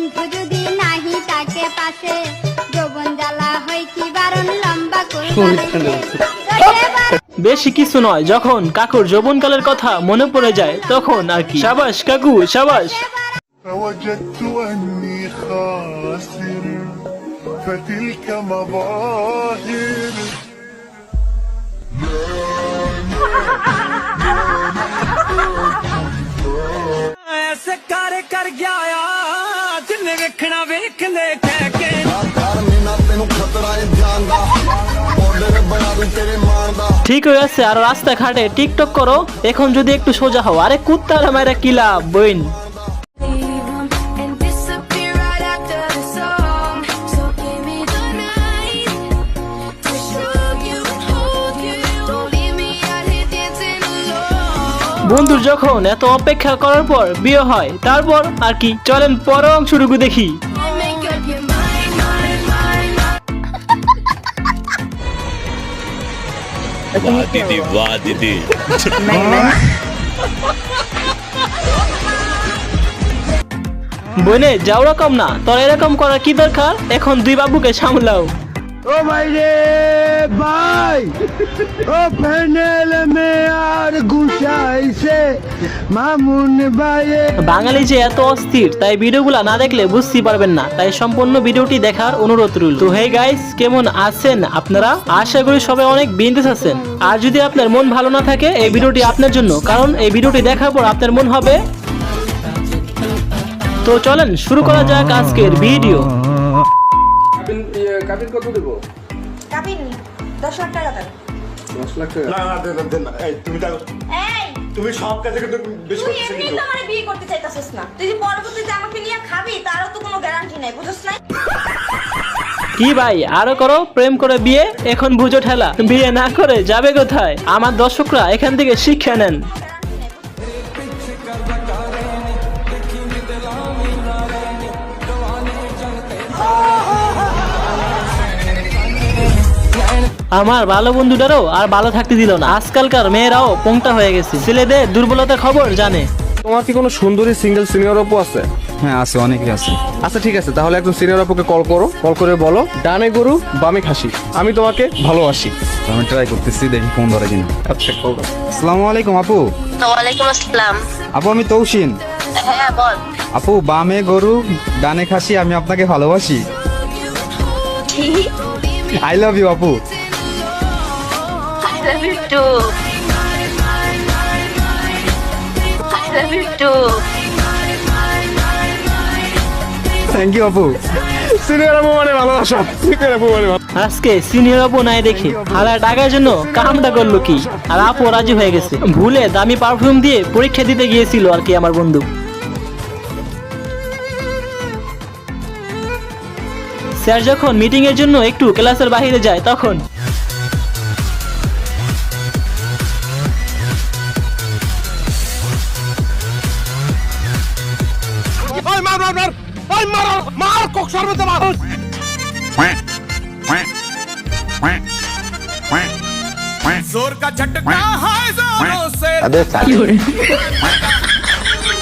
বন্ধু যদি নাহি তাকে পাশে যৌবন জ্বালা হয় কি বারণ লম্বা বেশি কিছু নয়, যখন কাকুর যৌবনকালের কথা মনে পড়ে যায় তখন আর কি। সাবাস কাকু সাবাস। فوجدت أني خاسر فتلك مظاهر ऐसे कार्य कर गया जिन्हें वेखना वेख ले कह के ঠিক হয়ে আছে। আর রাস্তা ঘাটে টিকটক করো, এখন যদি একটু সোজা হও। আরে কুত্তারা মায়েরা কি লাভ বইন। বন্ধুর যখন এত অপেক্ষা করার পর বিয়ে হয়, তারপর আর কি। চলেন পরের অংশটুকু দেখি। वाह दीदी বনে যাও রকম না, তোর এরকম করার কি দরকার? এখন দুই বাবুকে সামলাও। ও ভাই রে ভাই, ও ফাইনাল মে আর গুছাইছে মামুন ভাই। বাঙালি যে এত অস্থির, তাই ভিডিওগুলো না দেখলে বুঝতে পারবেন না। তাই সম্পূর্ণ ভিডিওটি দেখার অনুরোধ রইল। তো হে গাইস, কেমন আছেন আপনারা? আশা করি সবাই অনেক বিন্দাস আছেন। আর যদি আপনার মন ভালো না থাকে, এই ভিডিওটি আপনার জন্য, কারণ এই ভিডিওটি দেখার পর আপনার মন হবে। তো চলেন শুরু করা যাক আজকের ভিডিও। কাবিন কত দেব? কাবিন 10 লাখ টাকা দেন। 10 লাখ টাকা? না না দেন দেন। এই তুমি দেখো, এই তুমি সব কাজে কিন্তু বেশি তুই করতেছিস এমনি কিন্তু। তো আমারে বিয়ে করতে চাইতাছিস না, তুই যে পরবর্তীতে আমাকে নিয়ে খাবি তারও তো কোনো গ্যারান্টি নাই, বুঝছস না? কি ভাই, আরো করো প্রেম করে বিয়ে, এখন বুঝো ঠেলা। বিয়ে না করে যাবে কোথায়? আমার দর্শকরা এখান থেকে শিক্ষা নেন। আমার ভালো বন্ধুটারও আর ভালো থাকতে দিল না। আজকালকার মেয়েরাও পোংটা হয়ে গেছে, ছেলেদের দুর্বলতার খবর জানে। তোমার কি কোনো সুন্দরী সিঙ্গেল সিনিয়র আপু আছে? হ্যাঁ আছে, অনেকেই আছে। আচ্ছা ঠিক আছে, তাহলে একজন সিনিয়র আপুকে কল করো, কল করে বলো ডানে গরু বামে খাসি, আমি তোমাকে ভালোবাসি। আমি ট্রাই করতেছি, দেখি ফোন ধরে কিনা। আচ্ছা কল। আসসালামু আলাইকুম আপু। ওয়ালাইকুম আসসালাম। আপু আমি তৌসিন। হ্যাঁ বল। আপু বামে গরু ডানে খাসি, আমি আপনাকে ভালোবাসি। আই লাভ ইউ আপু। I love you too. I love you too. Thank you আপু। সিনিয়র আপু মানে ভালোবাসা, সিনিয়র আপু মানে আজকে সিনিয়র আপু নাই দেখি হালা টাকার জন্য কামটা করলো কি। আর আপু রাজি হয়ে গেছে। ভুলে দামি পারফিউম দিয়ে পরীক্ষা দিতে গিয়েছিল আর কি আমার বন্ধু। স্যার যখন মিটিং এর জন্য একটু ক্লাসের বাইরে যায়, তখন जोर का झटका है जोरों से।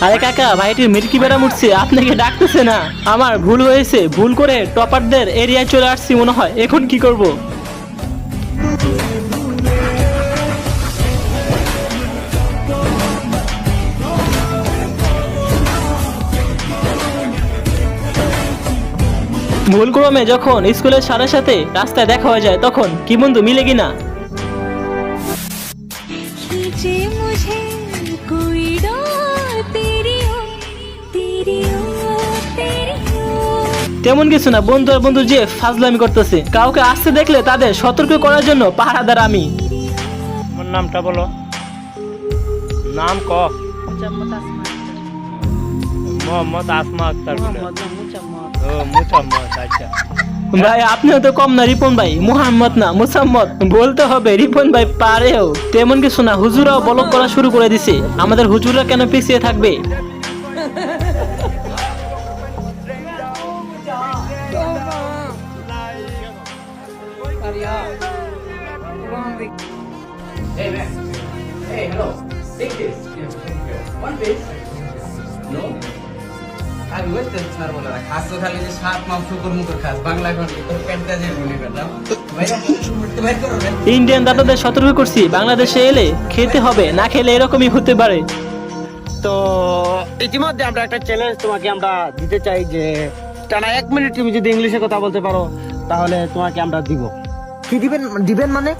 আরে কাকা, ভাইটির মিটকি বেড়া উঠছে, আপনাকে ডাকতেছে না। আমার ভুল হয়েছে, ভুল করে টপারদের এরিয়ায় চলে আসছি মনে হয়। এখন কি করব? ভুলক্রমে যখন স্কুলের স্যারের সাথে রাস্তায় দেখা হয়ে যায়, তখন কি বন্ধু মিলে কিনা? তেমন কিছু না, বন্ধু আর বন্ধু যে ফাজলামি করতেছে। কাউকে আসতে দেখলে তাদের সতর্ক করার জন্য পাহারাদার আমি। আমার নামটা বলো, নাম ক। মোহাম্মদ আসমা আক্তার। ও মুচাম্মদ। আচ্ছা ভাই আপনিও তো কম না, রিপন ভাই। মুহাম্মদ না মুসাম্মদ বলতে হবে, রিপন ভাই পারেও। তেমন কিছু না, হুজুরাও ব্লক করা শুরু করে দিছে। আমাদের হুজুররা কেন পিছিয়ে থাকবে? Hey man, hey hello, take this. One piece. No. আমি বলতে স্যার বলে না খাস তো খালি যে সাত মাম শুকর মুখর খাস বাংলা এখন তোর পেটটা যে গুলি করলাম ভাই করো রে ইন্ডিয়ান দাদাদের সতর্ক করছি, বাংলাদেশে এলে খেতে হবে, না খেলে এরকমই হতে পারে। তো ইতিমধ্যে আমরা একটা চ্যালেঞ্জ তোমাকে আমরা দিতে চাই যে টানা 1 মিনিট তুমি যদি ইংলিশে কথা বলতে পারো তাহলে তোমাকে আমরা দিব। কি দিবেন? দিবেন মানে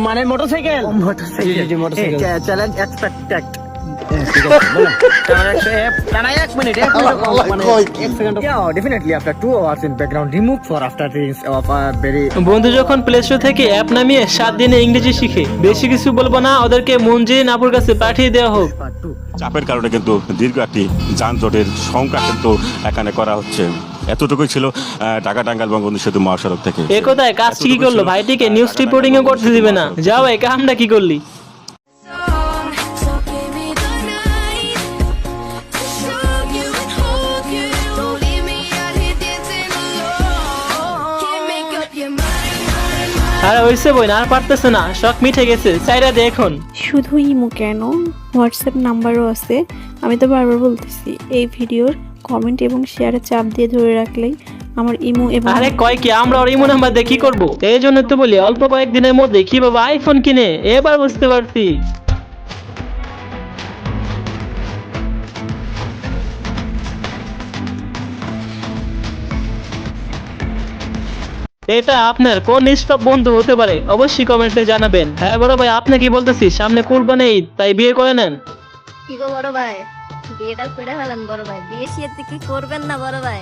মানে মোটরসাইকেল। মোটরসাইকেল, জি মোটরসাইকেল। Challenge expected. টানা 1 মিনিট মানে 1 second. Definitely after 2 hours in background remove for after this of a very. বন্ধু যখন প্লে স্টোর থেকে অ্যাপ নামিয়ে 7 দিনে ইংরেজি শিখে, বেশি কিছু বলবো না, ওদেরকে মঞ্জিন আপুর কাছে পাঠিয়ে দেওয়া হোক। চাপের কারণে কিন্তু দীর্ঘ একটি যানজটের সংখ্যা কিন্তু এখানে করা হচ্ছে। এতটুকুই ছিল ঢাকা টাঙ্গাইল বঙ্গবন্ধু সেতু মহাসড়ক থেকে। এ কথায় কাজটি কি করলো? ভাইটিকে নিউজ রিপোর্টিং ও করতে দিবে না। যাও ভাই, কামটা কি করলি? আরে হইছে বই না, আর পারতেছে না, শখ মিঠে গেছে, চাইরা দে এখন। শুধু ইমো কেন, হোয়াটসঅ্যাপ নাম্বারও আছে। আমি তো বারবার বলতেছি এই ভিডিওর কমেন্ট এবং শেয়ারে চাপ দিয়ে ধরে রাখলেই আমার ইমো এবং আরে কয় কি, আমরা ওর ইমো নাম্বার দিয়ে কি করবো? এই জন্য তো বলি অল্প কয়েকদিনের মধ্যে কিভাবে আইফোন কিনে, এবার বুঝতে পারছি। এটা আপনার কোন নিষ্পাপ বন্ধু হতে পারে অবশ্যই কমেন্টে জানাবেন। হ্যাঁ বড় ভাই, আপনি কি বলতেছি, সামনে কুরবানি ঈদ, তাই বিয়ে করে নেন। কি গো বড় ভাই, বিয়েটা করে ফেলেন বড় ভাই। বিয়ে শিয়েতে কি করবেন না বড় ভাই?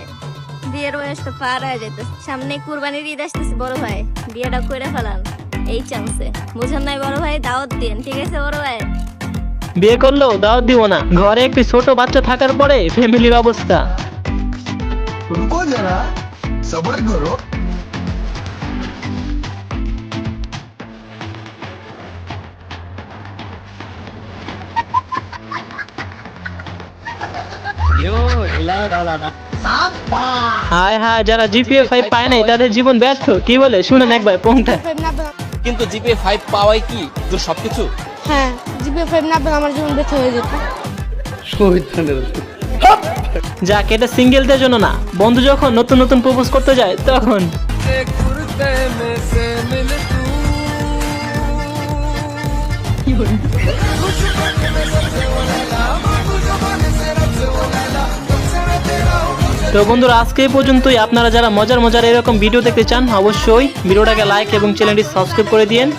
বিয়ের বয়স তো পার হয়ে যেত, সামনে কুরবানির ঈদ আসতেছে বড় ভাই, বিয়েটা করে ফেলান এই চান্সে। বুঝেন নাই বড় ভাই? দাওয়াত দিন, ঠিক আছে বড় ভাই? বিয়ে করলেও দাওয়াত দিব না, ঘরে একটি ছোট বাচ্চা থাকার পরে ফ্যামিলির অবস্থা। रुको जरा सब्र करो। হায় হায়, যারা জিপিএ 5 পায় নাই তাদের জীবন ব্যর্থ। কি বলে শুনেন একবার পংটা। কিন্তু জিপিএ 5 পাওয়াই কি তোর সবকিছু? হ্যাঁ, জিপিএ 5 না পেলে আমার জীবন ব্যর্থ হয়ে যেত। যাক, এটা সিঙ্গেলদের জন্য না, বন্ধু যখন নতুন নতুন প্রপোজ করতে যায় তখন। তো বন্ধুরা, আজকে এই পর্যন্তই। আপনারা যারা মজার মজার এরকম ভিডিও দেখতে চান অবশ্যই ভিডিওটাকে লাইক এবং চ্যানেলটি সাবস্ক্রাইব করে দিয়েন।